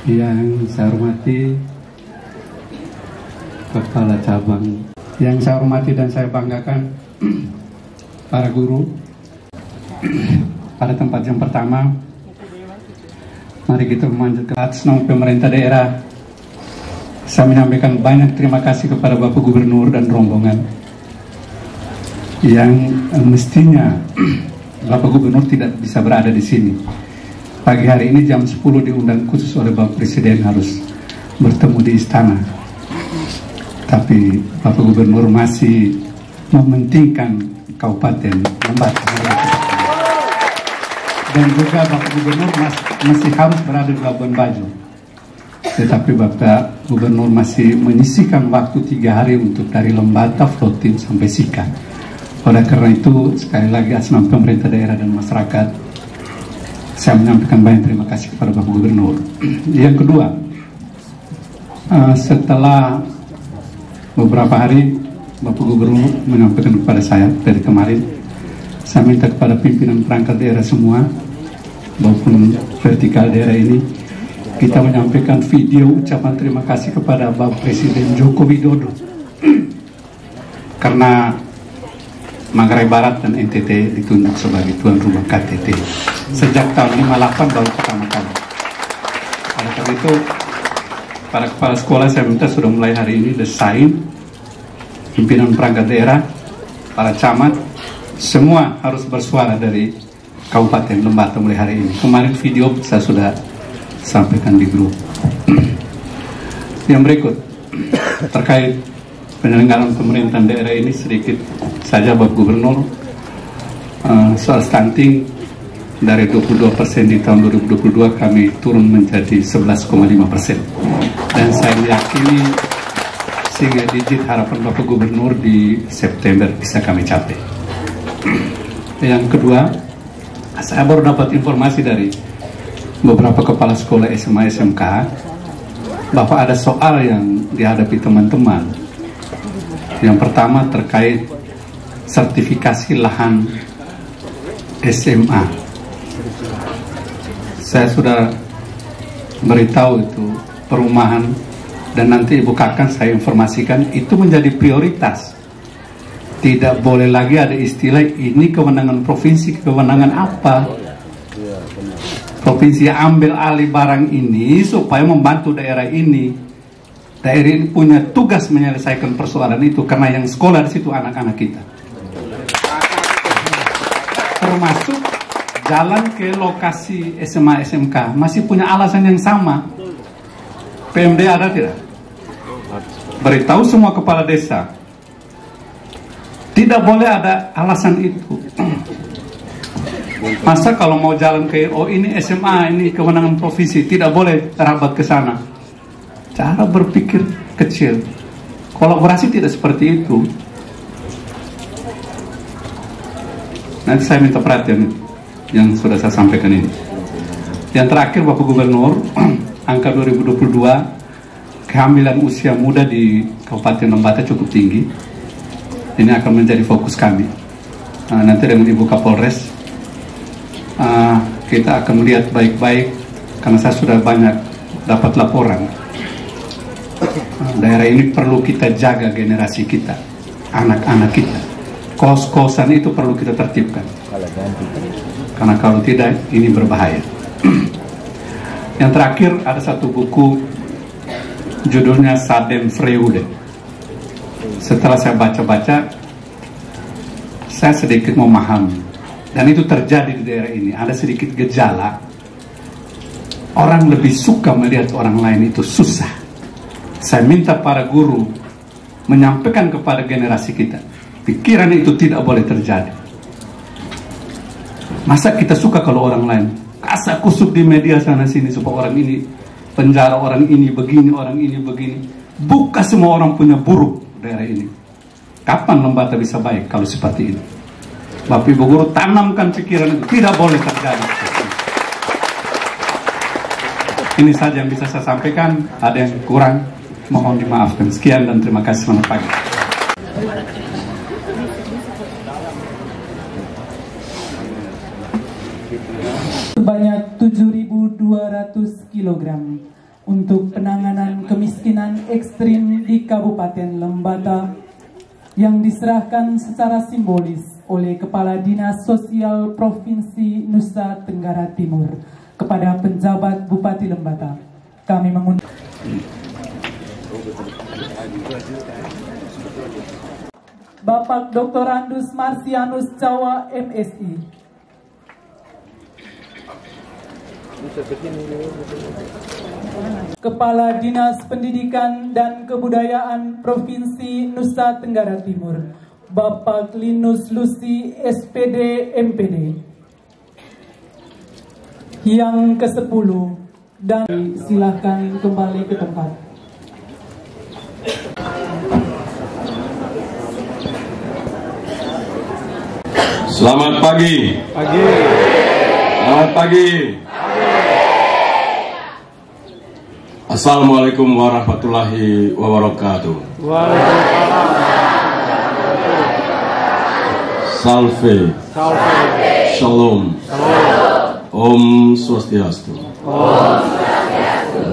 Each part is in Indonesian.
Yang saya hormati Kepala Cabang, yang saya hormati dan saya banggakan para guru. Pada tempat yang pertama, mari kita memanjatkan atas nama pemerintah daerah. Saya menyampaikan banyak terima kasih kepada Bapak Gubernur dan rombongan yang mestinya Bapak Gubernur tidak bisa berada di sini. Pagi hari ini jam 10 diundang khusus oleh Bapak Presiden harus bertemu di istana. Tapi Bapak Gubernur masih mementingkan Kabupaten Lembata. Dan juga Bapak Gubernur masih harus berada di Labuan Bajo. Tetapi Bapak Gubernur masih menyisihkan waktu 3 hari untuk dari Lembata floating sampai Sika. Oleh karena itu, sekali lagi atas nama pemerintah daerah dan masyarakat, saya menyampaikan banyak terima kasih kepada Bapak Gubernur. Yang kedua, setelah beberapa hari Bapak Gubernur menyampaikan kepada saya dari kemarin, saya minta kepada pimpinan perangkat daerah semua maupun vertikal daerah ini, kita menyampaikan video ucapan terima kasih kepada Bapak Presiden Joko Widodo karena Manggarai Barat dan NTT ditunjuk sebagai tuan rumah KTT sejak tahun 58 baru pertama kali. Oleh karena itu, para kepala sekolah saya minta sudah mulai hari ini desain pimpinan perangkat daerah, para camat, semua harus bersuara dari Kabupaten Lembata mulai hari ini. Kemarin video saya sudah sampaikan di grup. Yang berikut terkait penyelenggaraan pemerintahan daerah ini, sedikit saja Bapak Gubernur, soal stunting dari 22% di tahun 2022 kami turun menjadi 11,5%, dan saya meyakini sehingga digit harapan Bapak Gubernur di September bisa kami capai. Yang kedua, saya baru dapat informasi dari beberapa kepala sekolah SMA SMK bahwa ada soal yang dihadapi teman-teman. Yang pertama terkait sertifikasi lahan SMA. Saya sudah beritahu itu perumahan, dan nanti Ibu Kakan saya informasikan itu menjadi prioritas. Tidak boleh lagi ada istilah ini kewenangan provinsi, kewenangan apa. Provinsi ambil alih barang ini supaya membantu daerah ini. Daerah ini punya tugas menyelesaikan persoalan itu, karena yang sekolah di situ anak-anak kita. Termasuk jalan ke lokasi SMA SMK masih punya alasan yang sama. PMD ada tidak? Beritahu semua kepala desa. Tidak boleh ada alasan itu. Masa kalau mau jalan ke ini SMA, ini kewenangan provinsi, tidak boleh terabat ke sana. Cara berpikir kecil. Kolaborasi tidak seperti itu. Nanti saya minta perhatian yang sudah saya sampaikan ini. Yang terakhir Bapak Gubernur, angka 2022 kehamilan usia muda di Kabupaten Lembata cukup tinggi. Ini akan menjadi fokus kami. Nanti dengan Ibu Kapolres kita akan melihat baik-baik, karena saya sudah banyak dapat laporan. Daerah ini perlu kita jaga generasi kita, anak-anak kita. Kos-kosan itu perlu kita tertibkan, karena kalau tidak ini berbahaya. Yang terakhir ada satu buku judulnya Sadem Freude. Setelah saya baca-baca, saya sedikit memahami, dan itu terjadi di daerah ini. Ada sedikit gejala, orang lebih suka melihat orang lain itu susah. Saya minta para guru menyampaikan kepada generasi kita, pikiran itu tidak boleh terjadi. Masa kita suka kalau orang lain kasak kusuk di media sana sini, supaya orang ini penjara, orang ini begini, orang ini begini. Bukan semua orang punya buruk daerah ini. Kapan Lembata bisa baik kalau seperti ini? Bapak Ibu guru tanamkan pikiran itu, tidak boleh terjadi. Ini saja yang bisa saya sampaikan. Ada yang kurang, mohon dimaafkan. Sekian dan terima kasih. Selamat pagi. Sebanyak 7.200 kg untuk penanganan kemiskinan ekstrim di Kabupaten Lembata yang diserahkan secara simbolis oleh Kepala Dinas Sosial Provinsi Nusa Tenggara Timur kepada penjabat Bupati Lembata. Kami mengundang Bapak Dr. Andus Marsianus Jawa MSI, Kepala Dinas Pendidikan dan Kebudayaan Provinsi Nusa Tenggara Timur, Bapak Linus Lusi SPD MPD. Yang ke-10, dan silakan kembali ke tempat. Selamat pagi. Selamat pagi. Assalamualaikum warahmatullahi wabarakatuh. Salve. Shalom. Om Swastiastu.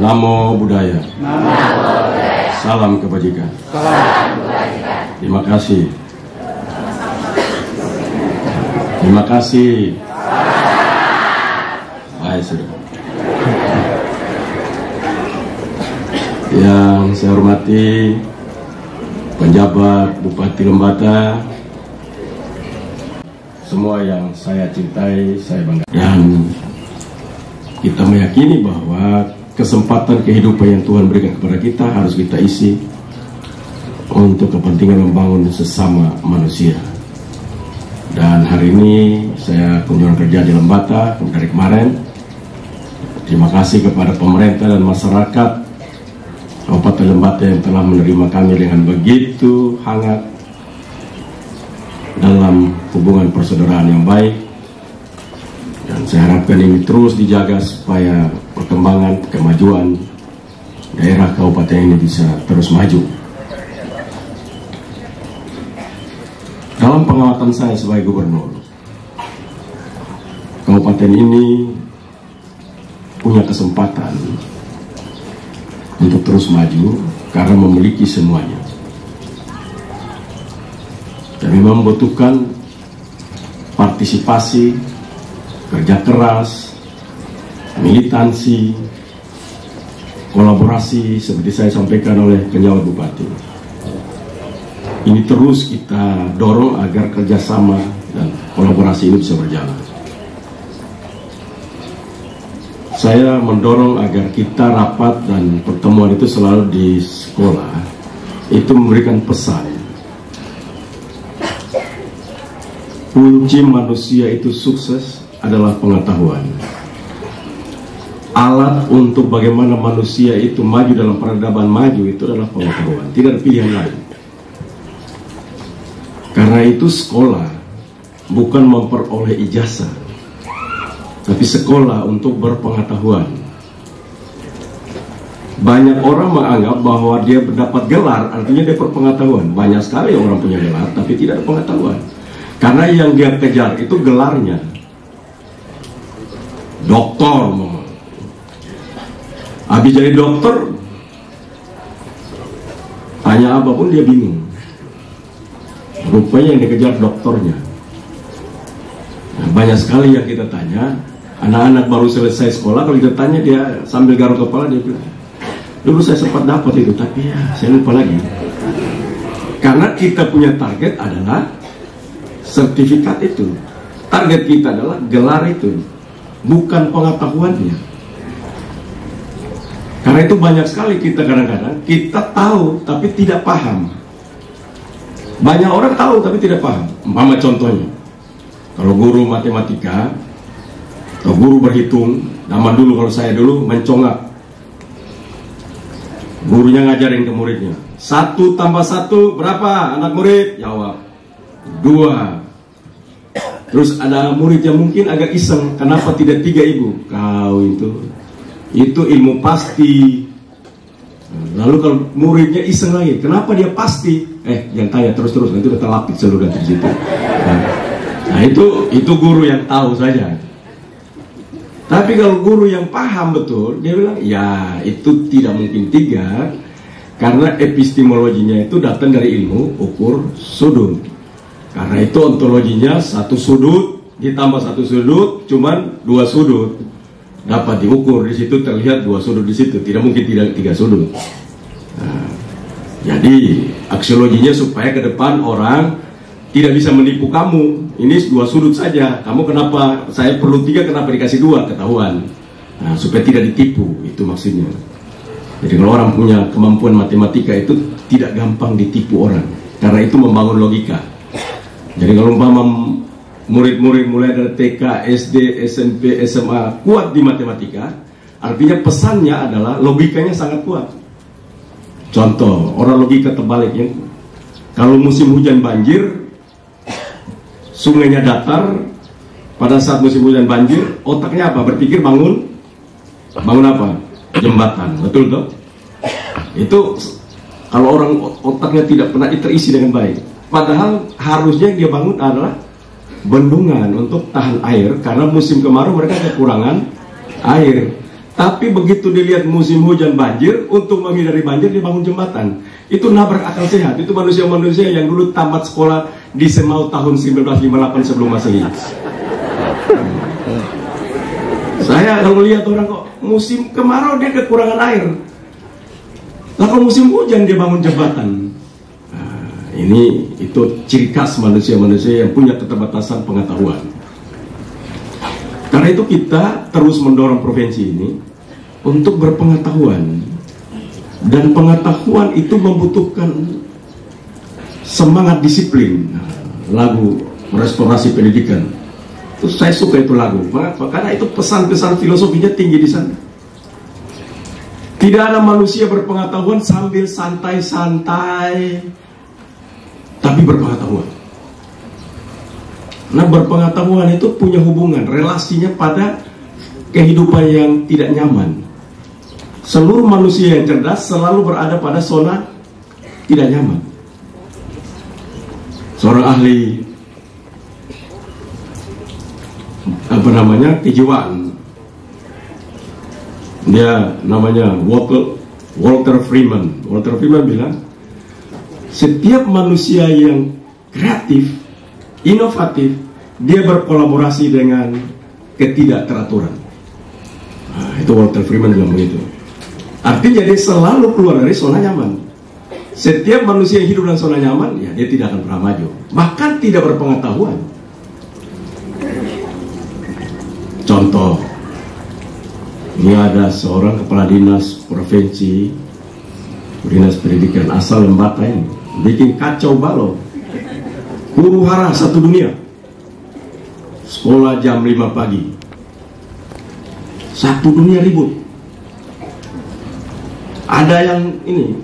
Namo Buddhaya. Salam kebajikan. Terima kasih. Terima kasih. Baik, sudah. Yang saya hormati penjabat Bupati Lembata, semua yang saya cintai, saya bangga. Dan kita meyakini bahwa kesempatan kehidupan yang Tuhan berikan kepada kita harus kita isi untuk kepentingan membangun sesama manusia. Dan hari ini saya kunjungan kerja di Lembata dari kemarin. Terima kasih kepada pemerintah dan masyarakat Kabupaten Lembata yang telah menerima kami dengan begitu hangat dalam hubungan persaudaraan yang baik. Dan saya harapkan ini terus dijaga supaya perkembangan, kemajuan daerah kabupaten ini bisa terus maju. Dalam pengamatan saya sebagai gubernur, kabupaten ini punya kesempatan untuk terus maju karena memiliki semuanya. Dan memang membutuhkan partisipasi, kerja keras, militansi, kolaborasi seperti saya sampaikan oleh penjabat bupati. Ini terus kita dorong agar kerjasama dan kolaborasi ini bisa berjalan. Saya mendorong agar kita rapat dan pertemuan itu selalu di sekolah itu memberikan pesan. Kunci manusia itu sukses adalah pengetahuan. Alat untuk bagaimana manusia itu maju dalam peradaban maju itu adalah pengetahuan. Tidak ada pilihan lain. Karena itu sekolah bukan memperoleh ijazah, tapi sekolah untuk berpengetahuan. Banyak orang menganggap bahwa dia mendapat gelar artinya dia berpengetahuan. Banyak sekali orang punya gelar tapi tidak ada pengetahuan. Karena yang dia kejar itu gelarnya. Doktor, habis jadi dokter, tanya apapun dia bingung. Rupanya yang dikejar doktornya. Nah, banyak sekali yang kita tanya, anak-anak baru selesai sekolah, kalau kita tanya dia sambil garuk kepala dia bilang, dulu saya sempat dapat itu, tapi ya saya lupa lagi. Karena kita punya target adalah sertifikat itu. Target kita adalah gelar itu, bukan pengetahuannya. Karena itu banyak sekali kita kadang-kadang kita tahu tapi tidak paham. Banyak orang tahu tapi tidak paham. Umpama contohnya, kalau guru matematika atau guru berhitung, zaman dulu kalau saya dulu mencongak, gurunya ngajarin ke muridnya, 1 tambah 1 berapa anak murid? Jawab 2. Terus ada murid yang mungkin agak iseng, kenapa tidak 3 ibu? Kau itu ilmu pasti. Lalu kalau muridnya iseng lagi, kenapa dia pasti? Jangan tanya terus-terus, nanti udah terlapik seluruh di situ. Nah itu guru yang tahu saja. Tapi kalau guru yang paham betul, dia bilang, ya itu tidak mungkin 3, karena epistemologinya itu datang dari ilmu ukur sudut. Karena itu ontologinya 1 sudut ditambah 1 sudut, cuman 2 sudut dapat diukur. Di situ terlihat 2 sudut di situ, tidak mungkin tidak 3 sudut. Nah, jadi aksiologinya supaya ke depan orang tidak bisa menipu kamu. Ini 2 sudut saja. Kamu kenapa? Saya perlu 3, kenapa dikasih 2? Ketahuan. Nah, supaya tidak ditipu, itu maksudnya. Jadi kalau orang punya kemampuan matematika itu tidak gampang ditipu orang, karena itu membangun logika. Jadi kalau umpama murid-murid mulai dari TK, SD, SMP, SMA kuat di matematika, artinya pesannya adalah logikanya sangat kuat. Contoh, orang logika terbaliknya, kalau musim hujan banjir, sungainya datar, pada saat musim hujan banjir, otaknya apa? Berpikir bangun apa? Jembatan, betul toh? Itu kalau orang otaknya tidak pernah terisi dengan baik. Padahal harusnya yang dia bangun adalah bendungan untuk tahan air, karena musim kemarau mereka kekurangan air. Tapi begitu dilihat musim hujan banjir, untuk menghindari banjir dia bangun jembatan. Itu nabrak akal sehat. Itu manusia-manusia yang dulu tamat sekolah di Semau tahun 1958 sebelum Masehi. Saya kalau lihat orang kok musim kemarau dia kekurangan air, lalu musim hujan dia bangun jembatan. Nah, ini itu ciri khas manusia-manusia yang punya keterbatasan pengetahuan. Karena itu kita terus mendorong provinsi ini untuk berpengetahuan, dan pengetahuan itu membutuhkan semangat disiplin. Nah, lagu Restorasi Pendidikan, itu saya suka itu lagu. Mengapa? Karena itu pesan-pesan filosofinya tinggi di sana. Tidak ada manusia berpengetahuan sambil santai-santai, tapi berpengetahuan. Nah, berpengetahuan itu punya hubungan, relasinya pada kehidupan yang tidak nyaman. Seluruh manusia yang cerdas selalu berada pada zona tidak nyaman. Seorang ahli kejiwaan, dia namanya Walter Freeman. Walter Freeman bilang, setiap manusia yang kreatif, inovatif, dia berkolaborasi dengan ketidakteraturan. Nah, itu Walter Freeman bilang begitu. Artinya dia selalu keluar dari zona nyaman. Setiap manusia yang hidup dalam zona nyaman, ya dia tidak akan pernah maju, bahkan tidak berpengetahuan. Contoh, ini ada seorang kepala dinas provinsi, dinas pendidikan asal Lembata ini, bikin kacau balau, huru hara satu dunia. Sekolah jam 5 pagi, satu dunia ribut. Ada yang ini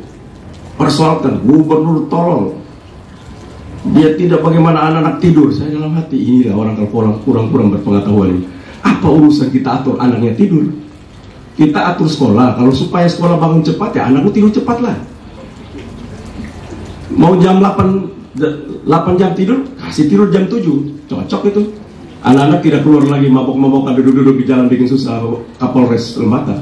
persoalkan gubernur tolol, dia tidak bagaimana anak-anak tidur. Saya dalam hati, inilah orang kalau kurang berpengetahuan ini. Apa urusan kita atur anaknya tidur? Kita atur sekolah, kalau supaya sekolah bangun cepat, ya anakmu tidur cepat lah. Mau jam 8 jam tidur, kasih tidur jam 7, cocok itu. Anak-anak tidak keluar lagi mabok-mabokan, duduk-duduk di jalan bikin susah Kapolres Lembata.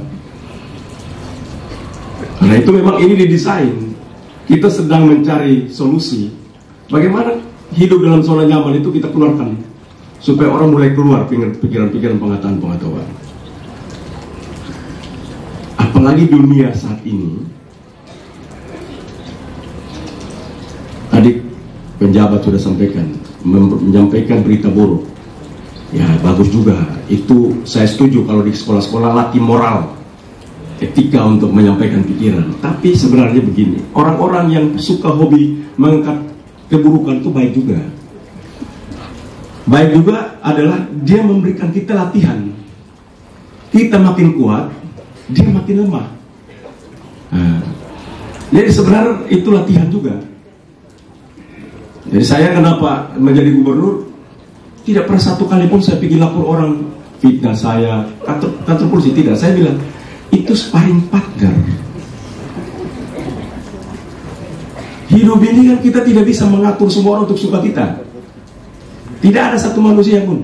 Karena itu memang ini didesain. Kita sedang mencari solusi. Bagaimana hidup dalam zona nyaman itu kita keluarkan, supaya orang mulai keluar pikiran-pikiran pengetahuan. Apalagi dunia saat ini, tadi penjabat sudah menyampaikan berita buruk. Ya bagus juga, itu saya setuju kalau di sekolah-sekolah latih moral, etika untuk menyampaikan pikiran. Tapi sebenarnya begini, orang-orang yang suka hobi mengangkat keburukan itu baik juga. Baik juga adalah dia memberikan kita latihan. Kita makin kuat, dia makin lemah. Nah, jadi sebenarnya itu latihan juga. Jadi saya kenapa menjadi gubernur, tidak pernah satu kali pun saya pergi lapor orang fitnah saya, kantor polisi, tidak. Saya bilang, itu sparring partner. Hidup ini kan kita tidak bisa mengatur semua orang untuk suka kita. Tidak ada satu manusia pun.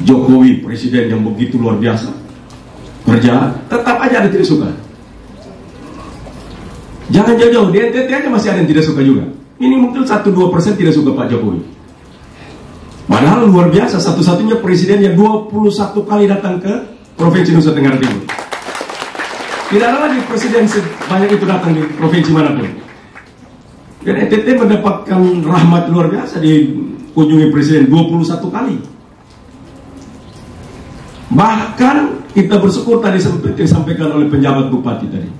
Jokowi presiden yang begitu luar biasa kerja, tetap aja ada tidak suka. Jangan jauh-jauh, di NTT aja masih ada yang tidak suka juga. Ini mungkin 1-2% tidak suka Pak Jokowi. Padahal luar biasa, satu-satunya presiden yang 21 kali datang ke Provinsi Nusa Tenggara Timur. Tidak ada lagi presiden sebanyak itu datang di provinsi manapun. Dan NTT mendapatkan rahmat luar biasa dikunjungi presiden 21 kali. Bahkan kita bersyukur tadi seperti disampaikan oleh penjabat bupati tadi.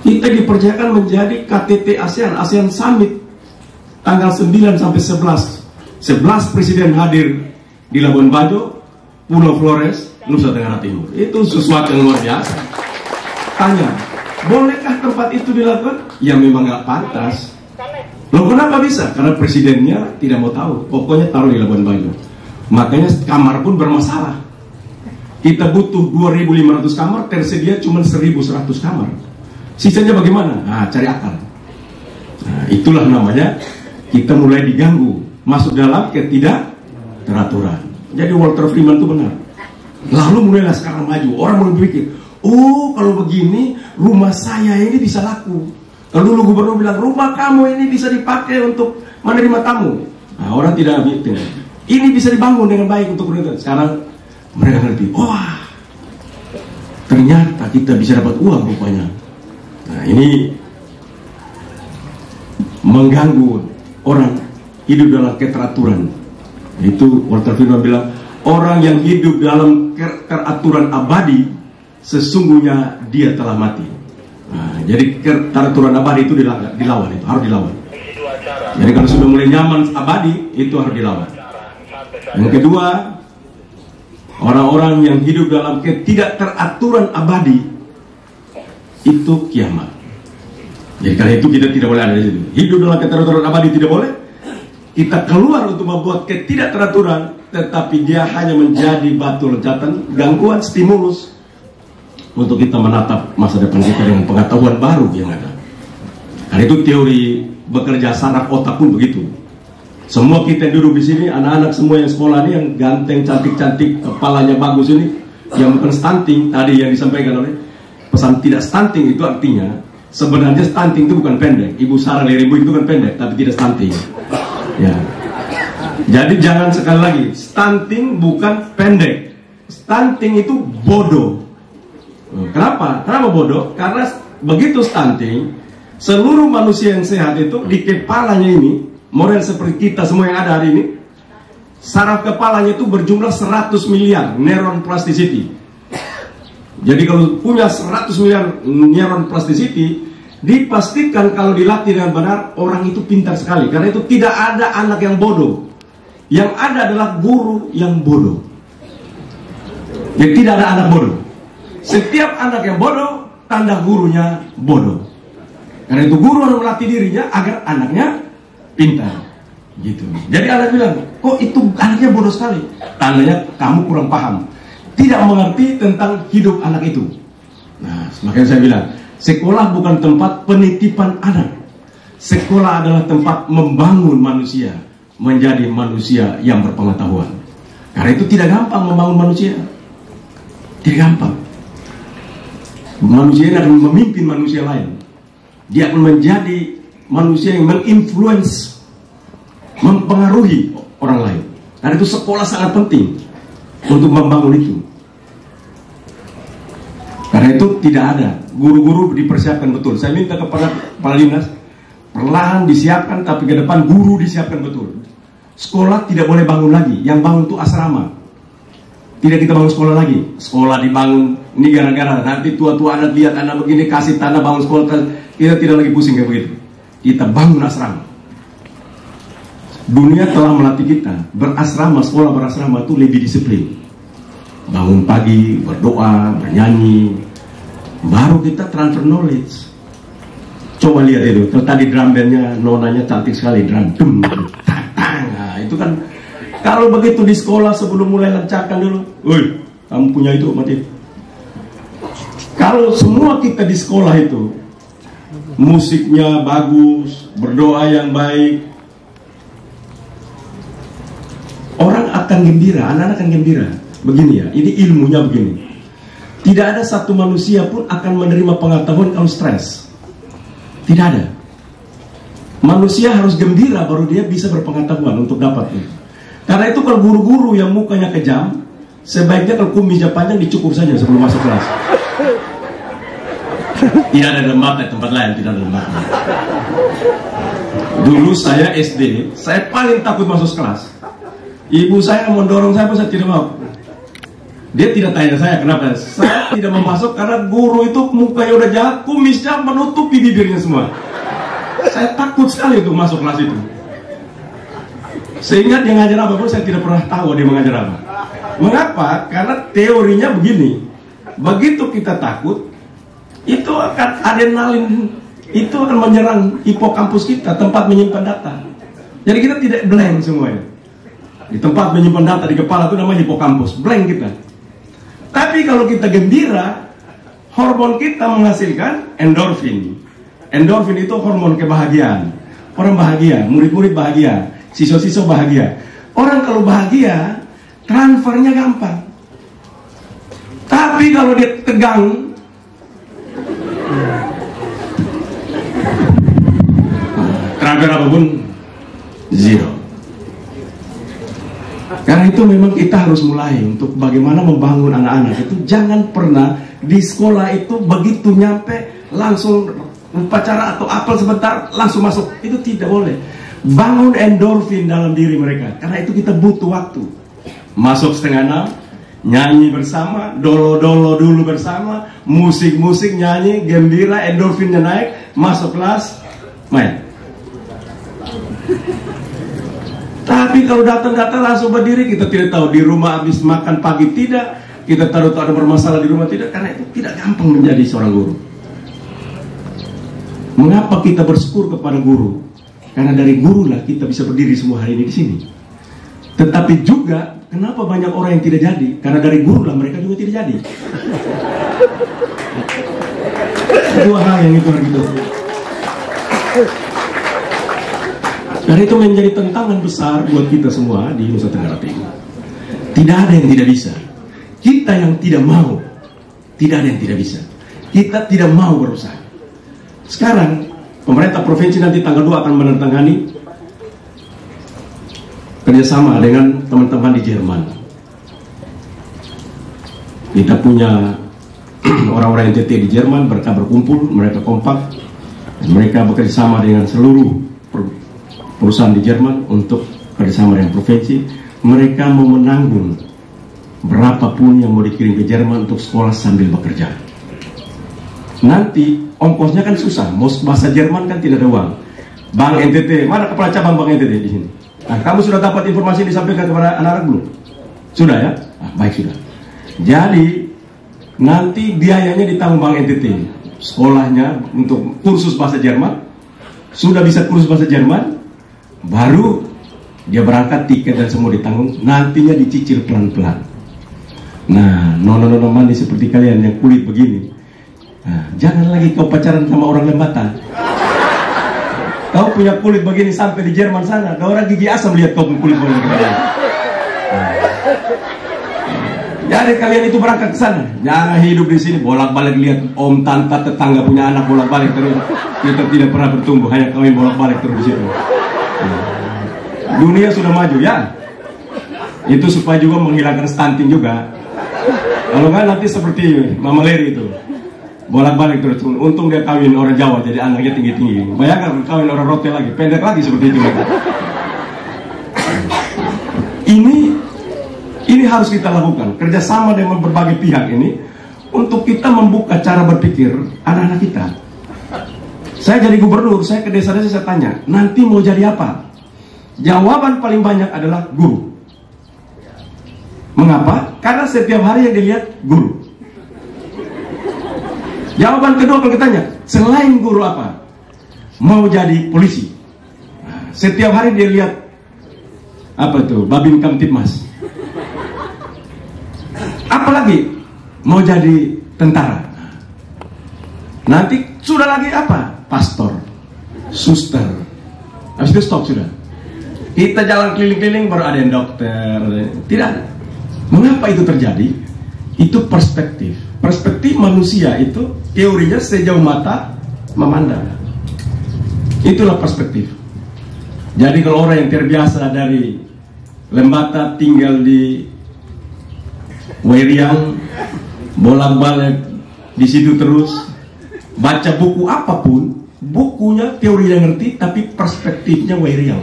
Kita dipercayakan menjadi KTT ASEAN Summit tanggal 9 sampai 11. 11 presiden hadir di Labuan Bajo, Pulau Flores, Nusa Tenggara Timur. Itu sesuatu yang luar biasa. Tanya, bolehkah tempat itu dilakukan? Ya memang nggak pantas. Loh kenapa bisa? Karena presidennya tidak mau tahu. Pokoknya taruh di Labuan Bajo. Makanya kamar pun bermasalah. Kita butuh 2.500 kamar, tersedia cuma 1.100 kamar. Sisanya bagaimana? Nah, cari akal. Nah, itulah namanya kita mulai diganggu, masuk dalam ketidakteraturan. Jadi Walter Freeman itu benar. Lalu mulailah sekarang maju. Orang mulai berpikir, oh kalau begini rumah saya ini bisa laku. Kalau dulu gubernur bilang rumah kamu ini bisa dipakai untuk menerima tamu. Nah, orang tidak mikir. Ini bisa dibangun dengan baik untuk mereka. Sekarang mereka ngerti, wah ternyata kita bisa dapat uang rupanya. Nah ini mengganggu orang hidup dalam keteraturan. Itu Walter Freeman bilang, orang yang hidup dalam keteraturan abadi sesungguhnya dia telah mati. Nah, jadi keteraturan abadi itu dilawan, itu harus dilawan. Jadi kalau sudah mulai nyaman abadi itu harus dilawan. Yang kedua, orang-orang yang hidup dalam ketidakteraturan abadi itu kiamat. Jadi karena itu kita tidak boleh ada di situ. Hidup dalam ketidakteraturan abadi tidak boleh. Kita keluar untuk membuat ketidakteraturan, tetapi dia hanya menjadi batu loncatan, gangguan, stimulus untuk kita menatap masa depan kita dengan pengetahuan baru yang ada. Karena itu teori bekerja saraf otak pun begitu. Semua kita yang duduk di sini, anak-anak semua yang sekolah ini, yang ganteng, cantik-cantik, kepalanya bagus ini, yang bukan stunting, tadi yang disampaikan oleh pesan tidak stunting itu artinya, sebenarnya stunting itu bukan pendek. Ibu Sarah Leribu itu kan pendek, tapi tidak stunting. Ya. Jadi jangan sekali lagi, stunting bukan pendek. Stunting itu bodoh. Kenapa? Kenapa bodoh? Karena begitu stunting, seluruh manusia yang sehat itu di kepalanya ini, model seperti kita semua yang ada hari ini, saraf kepalanya itu berjumlah 100 miliar neuron plasticity. Jadi kalau punya 100 miliar neuron plasticity, dipastikan kalau dilatih dengan benar, orang itu pintar sekali. Karena itu tidak ada anak yang bodoh. Yang ada adalah guru yang bodoh. Jadi tidak ada anak bodoh. Setiap anak yang bodoh, tanda gurunya bodoh. Karena itu guru harus melatih dirinya agar anaknya pintar, gitu. Jadi anak bilang, kok itu anaknya bodoh sekali? Tandanya kamu kurang paham, tidak mengerti tentang hidup anak itu. Nah, makanya saya bilang, sekolah bukan tempat penitipan anak. Sekolah adalah tempat membangun manusia menjadi manusia yang berpengetahuan. Karena itu tidak gampang membangun manusia, tidak gampang. Manusia ini akan memimpin manusia lain. Dia akan menjadi manusia yang menginfluence, mempengaruhi orang lain. Karena itu sekolah sangat penting untuk membangun itu. Karena itu tidak ada, guru-guru dipersiapkan betul. Saya minta kepada Kepala Dinas, perlahan disiapkan, tapi ke depan guru disiapkan betul. Sekolah tidak boleh bangun lagi, yang bangun itu asrama. Tidak kita bangun sekolah lagi. Sekolah dibangun, ini gara-gara nanti tua-tua anak lihat anak begini, kasih tanah bangun sekolah. Kita tidak lagi pusing kayak begitu. Kita bangun asrama. Dunia telah melatih kita berasrama, sekolah berasrama itu lebih disiplin. Bangun pagi, berdoa, bernyanyi, baru kita transfer knowledge. Coba lihat itu, tadi drum bandnya, nonanya cantik sekali, drum, nah, itu kan kalau begitu di sekolah sebelum mulai lancarkan dulu, woi, kamu punya itu mati. Kalau semua kita di sekolah itu musiknya bagus, berdoa yang baik, akan gembira, anak-anak akan gembira. Begini ya, ini ilmunya begini. Tidak ada satu manusia pun akan menerima pengetahuan kalau stres. Tidak ada. Manusia harus gembira baru dia bisa berpengetahuan untuk dapat itu. Karena itu kalau guru-guru yang mukanya kejam, sebaiknya kalau kumisnya panjang dicukur saja sebelum masuk kelas. Tidak ada dalam mata, tempat lain tidak ada dalam mata. Dulu saya SD, saya paling takut masuk kelas. Ibu saya mendorong saya, saya tidak mau. Dia tidak tanya saya kenapa. Saya tidak mau masuk karena guru itu mukanya udah jahat, kumisnya menutupi bibirnya semua. Saya takut sekali untuk masuk kelas itu. Sehingga dia ngajar apa pun saya tidak pernah tahu dia mengajar apa. Mengapa? Karena teorinya begini. Begitu kita takut, itu akan adrenalin, itu akan menyerang hipokampus kita, tempat menyimpan data. Jadi kita tidak blank semuanya. Di tempat menyimpan data di kepala itu namanya hipokampus, blank kita. Tapi kalau kita gembira, hormon kita menghasilkan endorfin. Endorfin itu hormon kebahagiaan. Orang bahagia, murid-murid bahagia, siswa-siswa bahagia. Orang kalau bahagia, transfernya gampang. Tapi kalau dia tegang, transfer apapun zero. Karena itu memang kita harus mulai untuk bagaimana membangun anak-anak itu. Jangan pernah di sekolah itu begitu nyampe langsung upacara atau apel sebentar langsung masuk. Itu tidak boleh. Bangun endorfin dalam diri mereka. Karena itu kita butuh waktu. Masuk 5:30, nyanyi bersama, dolo-dolo dulu bersama, musik-musik, nyanyi, gembira, endorfinnya naik, masuk kelas, main. Tapi kalau datang-datang langsung berdiri, kita tidak tahu di rumah habis makan pagi tidak, kita tahu ada bermasalah di rumah tidak, karena itu tidak gampang menjadi seorang guru. Mengapa kita bersyukur kepada guru? Karena dari guru lah kita bisa berdiri semua hari ini di sini. Tetapi juga kenapa banyak orang yang tidak jadi? Karena dari guru lah mereka juga tidak jadi. Dua hal yang itu harus kita. Karena itu menjadi tantangan besar buat kita semua di Nusa Tenggara Timur. Tidak ada yang tidak bisa. Kita yang tidak mau, tidak ada yang tidak bisa. Kita tidak mau berusaha. Sekarang pemerintah provinsi nanti tanggal 2 akan menandatangani kerjasama dengan teman-teman di Jerman. Kita punya orang-orang NTT di Jerman, mereka berkumpul, mereka kompak, dan mereka bekerjasama dengan seluruh perusahaan di Jerman untuk kerjasama dengan provinsi. Mereka mau menanggung berapapun yang mau dikirim ke Jerman untuk sekolah sambil bekerja. Nanti ongkosnya kan susah, mau bahasa Jerman kan tidak ada uang. Bank NTT, mana kepala cabang Bank NTT di sini? Nah, kamu sudah dapat informasi disampaikan kepada anak-anak belum? Sudah ya? Nah, baik sudah. Jadi nanti biayanya ditanggung Bank NTT. Sekolahnya untuk kursus bahasa Jerman, sudah bisa kursus bahasa Jerman, baru dia berangkat, tiket dan semua ditanggung, nantinya dicicil pelan-pelan. Nah, nona-nona manis seperti kalian yang kulit begini, nah, jangan lagi kau pacaran sama orang lembatan. Kau punya kulit begini sampai di Jerman sana, ada orang gigi asam lihat kau kulit begini. Jadi kalian itu berangkat ke sana, jangan hidup di sini bolak-balik lihat om tante tetangga punya anak bolak-balik terus. Kita tidak pernah bertumbuh, hanya kami bolak-balik terus di situ. Dunia sudah maju ya. Itu supaya juga menghilangkan stunting juga. Kalau nggak nanti seperti Mama Leri itu bolak-balik terus. Untung dia kawin orang Jawa jadi anaknya tinggi-tinggi. Bayangkan kawin orang Rote lagi, pendek lagi seperti itu. Ini harus kita lakukan kerjasama dengan berbagai pihak ini untuk kita membuka cara berpikir anak-anak kita. Saya jadi gubernur, saya ke desa-desa saya tanya, nanti mau jadi apa? Jawaban paling banyak adalah guru. Mengapa? Karena setiap hari yang dilihat guru. Jawaban kedua kalau kita tanya, selain guru apa? Mau jadi polisi. Nah, setiap hari dia lihat apa itu? Babin Kamtipmas. Apalagi mau jadi tentara. Nanti sudah lagi apa? Pastor, suster. Habis itu stop sudah. Kita jalan keliling-keliling baru ada yang dokter. Tidak ada. Mengapa itu terjadi? Itu perspektif. Perspektif manusia itu teorinya sejauh mata memandang. Itulah perspektif. Jadi kalau orang yang terbiasa dari Lembata tinggal di Wairiang, bolak-balik di situ terus, baca buku apapun, bukunya teorinya ngerti, tapi perspektifnya Wairiang.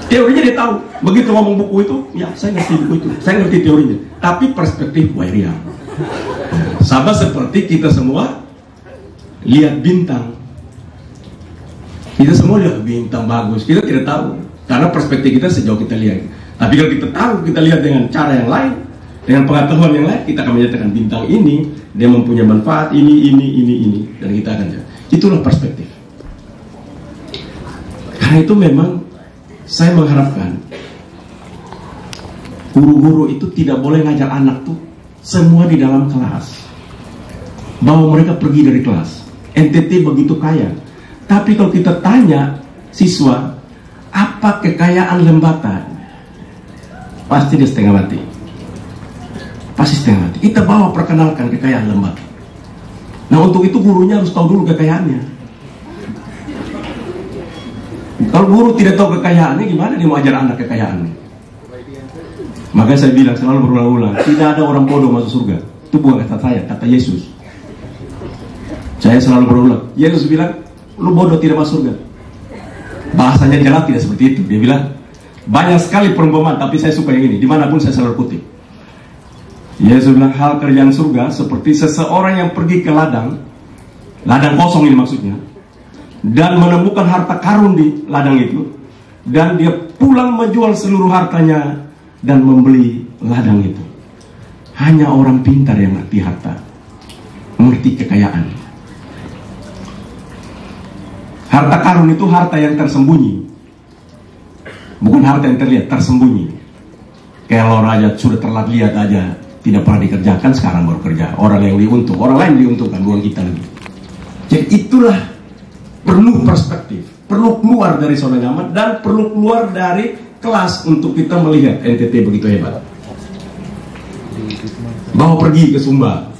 Teorinya dia tahu, begitu ngomong buku itu, ya saya ngerti buku itu, saya ngerti teorinya, tapi perspektif Wairiang. Sama seperti kita semua lihat bintang. Kita semua lihat bintang bagus, kita tidak tahu karena perspektif kita sejauh kita lihat. Tapi kalau kita tahu, kita lihat dengan cara yang lain, dengan pengetahuan yang lain, kita akan menyatakan bintang ini dia mempunyai manfaat ini, dan kita akan lihat. Itulah perspektif. Karena itu memang saya mengharapkan guru-guru itu tidak boleh ngajar anak tuh semua di dalam kelas, bahwa mereka pergi dari kelas. NTT begitu kaya. Tapi kalau kita tanya siswa, apa kekayaan Lembata? Pasti dia setengah mati. Pasti setengah mati. Kita bawa perkenalkan kekayaan Lembata. Nah untuk itu gurunya harus tahu dulu kekayaannya. Kalau guru tidak tahu kekayaannya, gimana dia mau ajar anak kekayaannya? Makanya saya bilang selalu berulang-ulang, tidak ada orang bodoh masuk surga. Itu bukan kata saya, kata Yesus. Saya selalu berulang, Yesus bilang, lu bodoh tidak masuk surga. Bahasanya jelas tidak seperti itu. Dia bilang banyak sekali perumpamaan, tapi saya suka yang ini. Dimanapun saya selalu kutip. Yesus bilang hal kerjaan surga seperti seseorang yang pergi ke ladang kosong ini maksudnya, dan menemukan harta karun di ladang itu, dan dia pulang menjual seluruh hartanya dan membeli ladang itu. Hanya orang pintar yang mengerti harta, mengerti kekayaan. Harta karun itu harta yang tersembunyi, bukan harta yang terlihat, tersembunyi. Kalau raja sudah terlihat aja tidak pernah dikerjakan, sekarang baru kerja. Orang yang diuntung, orang lain diuntungkan, bukan kita lagi. Jadi itulah perlu perspektif, perlu keluar dari zona nyaman, dan perlu keluar dari kelas untuk kita melihat NTT begitu hebat. Bawa pergi ke Sumba,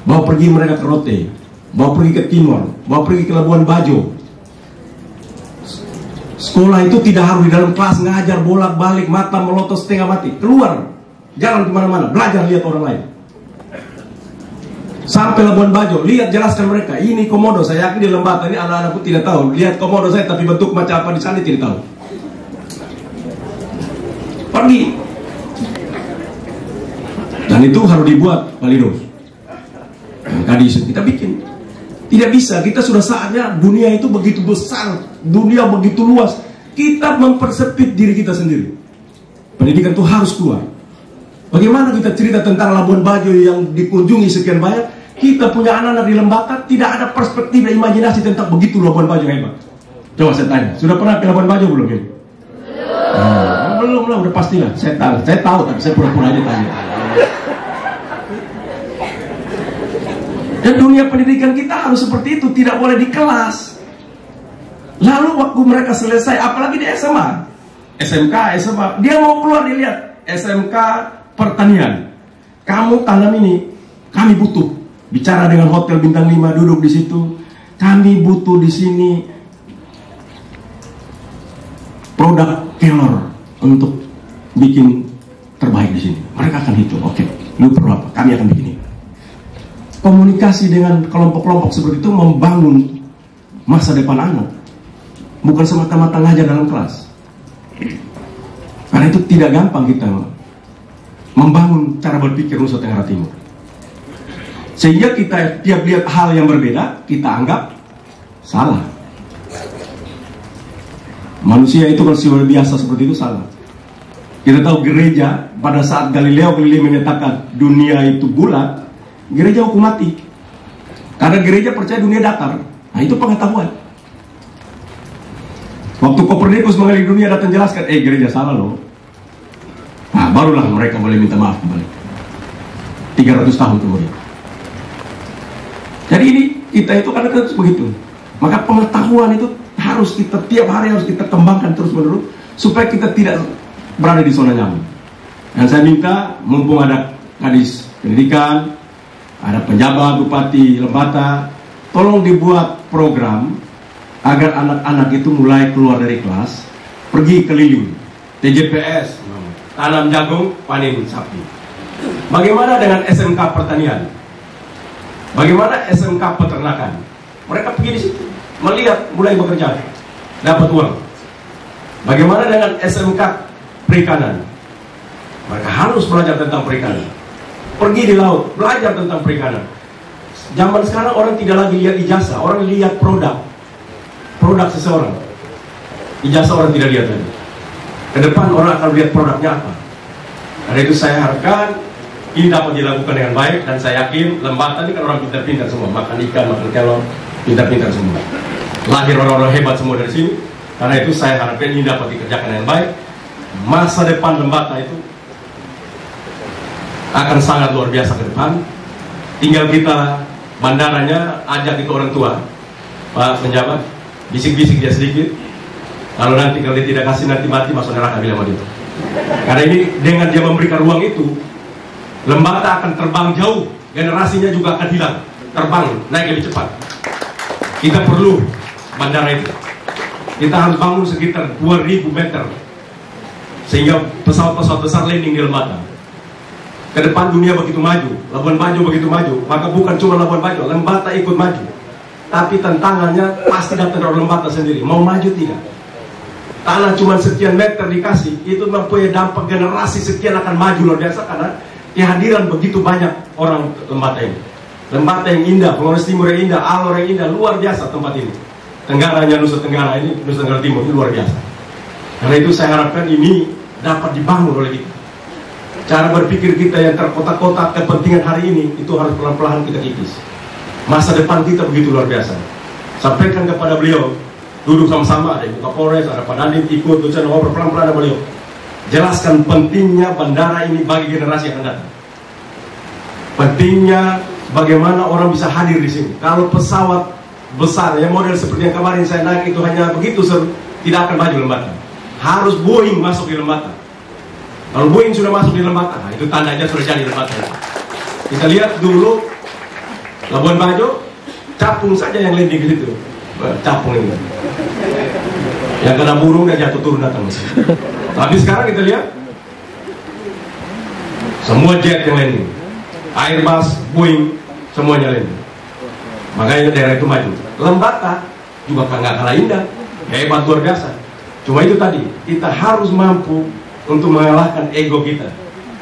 bawa pergi mereka ke Rote, bawa pergi ke Timor, bawa pergi ke Labuan Bajo. Sekolah itu tidak harus di dalam kelas ngajar bolak-balik, mata melotot setengah mati. Keluar, jalan kemana-mana, belajar lihat orang lain. Sampai Labuan Bajo, lihat jelaskan mereka. Ini komodo, saya yakin di Lembata ini anak-anakku tidak tahu. Lihat komodo saya, tapi bentuk macam apa di sana tidak tahu. Pergi. Dan itu harus dibuat, Palidus. Kadis kita bikin. Tidak bisa, kita sudah saatnya, dunia itu begitu besar, dunia begitu luas, kita mempersempit diri kita sendiri. Pendidikan itu harus keluar. Bagaimana kita cerita tentang Labuan Bajo yang dikunjungi sekian banyak, kita punya anak-anak di Lembata, tidak ada perspektif dan imajinasi tentang begitu Labuan Bajo hebat. Coba saya tanya, sudah pernah ke Labuan Bajo belum? Belum lah, udah pastilah. Saya tahu, tapi saya pura-pura aja tanya. Dan dunia pendidikan kita harus seperti itu, tidak boleh di kelas. Lalu waktu mereka selesai, apalagi di SMA, SMK, SMA, dia mau keluar, dilihat SMK pertanian. Kamu tanam ini, kami butuh. Bicara dengan hotel bintang 5, duduk di situ. Kami butuh di sini produk Keller untuk bikin terbaik di sini. Mereka akan hitung, oke, lu perlu apa? Kami akan bikin ini. Komunikasi dengan kelompok-kelompok seperti itu membangun masa depan anak, bukan semata-mata ngajar dalam kelas. Karena itu tidak gampang kita membangun cara berpikir Nusa Tenggara Timur, sehingga kita tiap lihat hal yang berbeda kita anggap salah. Manusia itu kalau luar biasa seperti itu salah. Kita tahu gereja pada saat Galileo Galilei menyatakan dunia itu bulat, gereja hukum mati. Karena gereja percaya dunia datar. Nah itu pengetahuan. Waktu Kopernikus mengelilingi dunia datang jelaskan, gereja salah loh. Nah barulah mereka boleh minta maaf kembali. 300 tahun kemudian. Jadi ini kita itu kadang-kadang begitu. Maka pengetahuan itu harus kita tiap hari harus kita kembangkan terus menerus supaya kita tidak berada di zona nyaman. Dan saya minta, mumpung ada Kadis Pendidikan, ada penjabat Bupati Lembata, tolong dibuat program agar anak-anak itu mulai keluar dari kelas, pergi keliling TJPS, tanam jagung, panen sapi. Bagaimana dengan SMK pertanian? Bagaimana SMK peternakan? Mereka pergi di situ, melihat, mulai bekerja, dapat uang. Bagaimana dengan SMK perikanan? Mereka harus belajar tentang perikanan. Pergi di laut, belajar tentang perikanan. Zaman sekarang orang tidak lagi lihat ijazah, orang lihat produk seseorang. Ijazah orang tidak lihat lagi. Ke depan orang akan lihat produknya apa. Karena itu saya harapkan ini dapat dilakukan dengan baik, dan saya yakin Lembata ini kan orang pintar-pintar semua, makan ikan, makan kelor, pintar-pintar semua. Lahir orang-orang hebat semua dari sini. Karena itu saya harapkan ini dapat dikerjakan dengan baik. Masa depan Lembata itu akan sangat luar biasa ke depan. Tinggal kita bandaranya ajak itu orang tua, Pak penjabat, bisik-bisik dia sedikit. Kalau nanti kalau dia tidak kasih, nanti mati masuk neraka bilang sama dia. Karena ini dengan dia memberikan ruang itu, Lembata akan terbang jauh, generasinya juga akan hilang, terbang naik lebih cepat. Kita perlu bandara itu. Kita harus bangun sekitar 2000 meter sehingga pesawat-pesawat besar landing di Lembata. Ke depan dunia begitu maju, Labuan Bajo begitu maju, maka bukan cuma Labuan Bajo, Lembata ikut maju. Tapi tantangannya pasti datang dari Lembata sendiri, mau maju tidak. Tanah cuma sekian meter dikasih, itu mempunyai dampak generasi sekian akan maju luar biasa karena kehadiran begitu banyak orang Lembata ini. Lembata yang indah, Flores Timur yang indah, Alor yang indah, luar biasa tempat ini. Tenggaranya Nusa Tenggara ini, Nusa Tenggara Timur ini luar biasa. Karena itu saya harapkan ini dapat dibangun oleh kita. Cara berpikir kita yang terkotak-kotak kepentingan hari ini itu harus pelan-pelan kita kikis. Masa depan kita begitu luar biasa. Sampaikan kepada beliau, duduk sama-sama, ada Ibu Kapolres, ada Pak Dandim ikut, saya ngobrol pelan-pelan sama beliau. Jelaskan pentingnya bandara ini bagi generasi yang akan datang. Pentingnya bagaimana orang bisa hadir di sini. Kalau pesawat besar yang model seperti yang kemarin saya naik itu hanya begitu seru, tidak akan maju Lembata. Harus Boeing masuk di Lembata. Kalau Boeing sudah masuk di Lembata, nah itu tandanya sudah jadi Lembata. Kita lihat dulu Labuan Bajo, capung saja yang landing di situ, capung ini. Yang kena burung dan jatuh turun datang. Tapi sekarang kita lihat semua jet yang landing, Airbus, Boeing, semuanya landing. Makanya daerah itu maju. Lembata juga nggak kalah indah, hebat luar biasa. Cuma itu tadi, kita harus mampu untuk mengalahkan ego kita.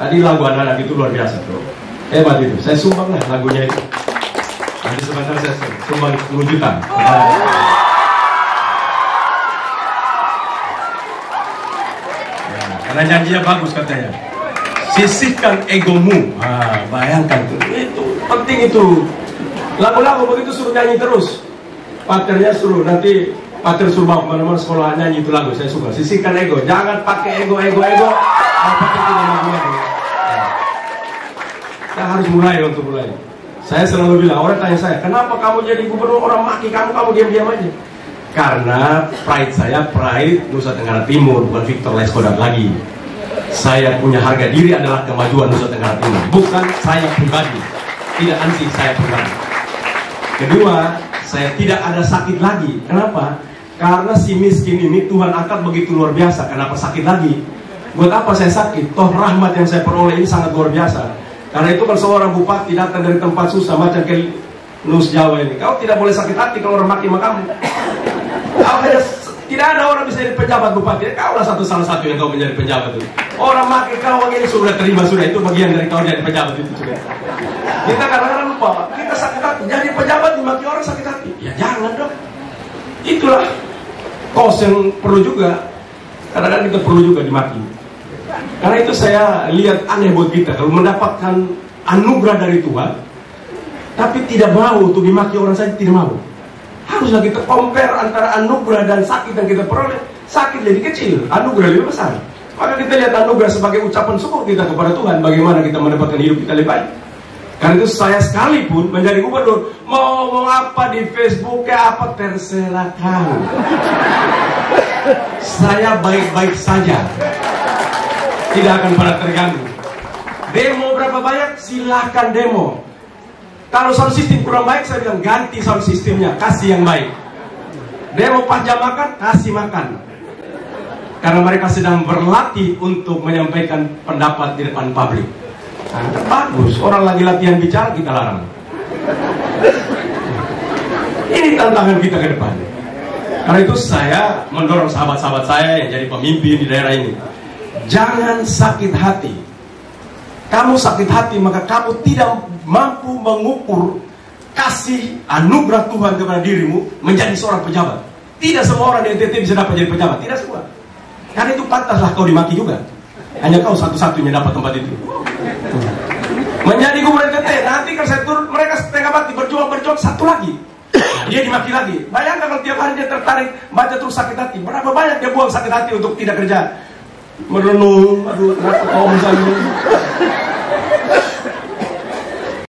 Tadi lagu anak-anak itu luar biasa bro, hebat itu. Saya sumbang lah lagunya itu. Nanti sebentar saya sumbang 10 juta. Ya, karena nyanyinya bagus katanya. Sisihkan egomu. Bayangkan tuh, itu penting itu. Lagu-lagu begitu suruh nyanyi terus. Paternya suruh nanti. Pater suruh bawa kemana-mana sekolah nyanyi itu lagu, saya suka. Sisihkan ego, jangan pakai ego. Pakai itu lagu. Kita harus mulai untuk mulai. Saya selalu bilang, orang tanya saya, kenapa kamu jadi gubernur, orang maki kamu diam-diam aja. Karena pride saya, pride Nusa Tenggara Timur, bukan Victor Laiskodat lagi. Saya punya harga diri adalah kemajuan Nusa Tenggara Timur, bukan saya pribadi. Tidak ansi saya pribadi. Kedua, saya tidak ada sakit lagi. Kenapa? Karena si miskin ini Tuhan angkat begitu luar biasa. Kenapa sakit lagi? Buat apa saya sakit? Toh rahmat yang saya peroleh ini sangat luar biasa. Karena itu kan seorang bupati datang dari tempat susah macam ke Nus Jawa ini, kau tidak boleh sakit hati kalau orang maki kamu. Tidak ada orang bisa jadi pejabat bupati. Kau lah salah satu yang kau menjadi pejabat itu. Orang maki kau ini sudah terima, sudah itu bagian dari kau jadi pejabat itu sudah. Kita kadang-kadang lupa, kita sakit hati. Jadi pejabat dimaki orang sakit hati. Ya jangan dong. Itulah kos yang perlu juga. Kadang-kadang kita perlu juga dimaki. Karena itu saya lihat aneh buat kita kalau mendapatkan anugerah dari Tuhan, tapi tidak mau untuk dimaki orang saja, tidak mau. Haruslah kita compare antara anugerah dan sakit yang kita peroleh. Sakit jadi kecil, anugerah lebih besar. Maka kita lihat anugerah sebagai ucapan syukur kita kepada Tuhan. Bagaimana kita mendapatkan hidup kita lebih baik. Karena itu saya sekalipun menjadi gubernur, mau ngomong apa di Facebook kayak apa terserah kamu. Saya baik-baik saja, tidak akan pernah terganggu. Demo berapa banyak silahkan demo. Kalau sound system kurang baik, saya bilang ganti sound systemnya, kasih yang baik. Demo pas jam makan, kasih makan. Karena mereka sedang berlatih untuk menyampaikan pendapat di depan publik. Nah, bagus, orang lagi latihan bicara, kita larang. Ini tantangan kita ke depan. Karena itu saya mendorong sahabat-sahabat saya yang jadi pemimpin di daerah ini, jangan sakit hati. Kamu sakit hati, maka kamu tidak mampu mengukur kasih anugerah Tuhan kepada dirimu menjadi seorang pejabat. Tidak semua orang di NTT bisa dapat jadi pejabat, tidak semua. Karena itu pantaslah kau dimaki juga. Hanya kau satu-satunya dapat tempat itu. Menjadi gubernur NTT, nanti kalau saya turun, mereka setengah mati berjuang satu lagi. Dia dimaki lagi. Bayangkan kalau tiap hari dia tertarik baca terus sakit hati. Berapa banyak dia buang sakit hati untuk tidak kerja. Merenung, aduh, kenapa kau misalnya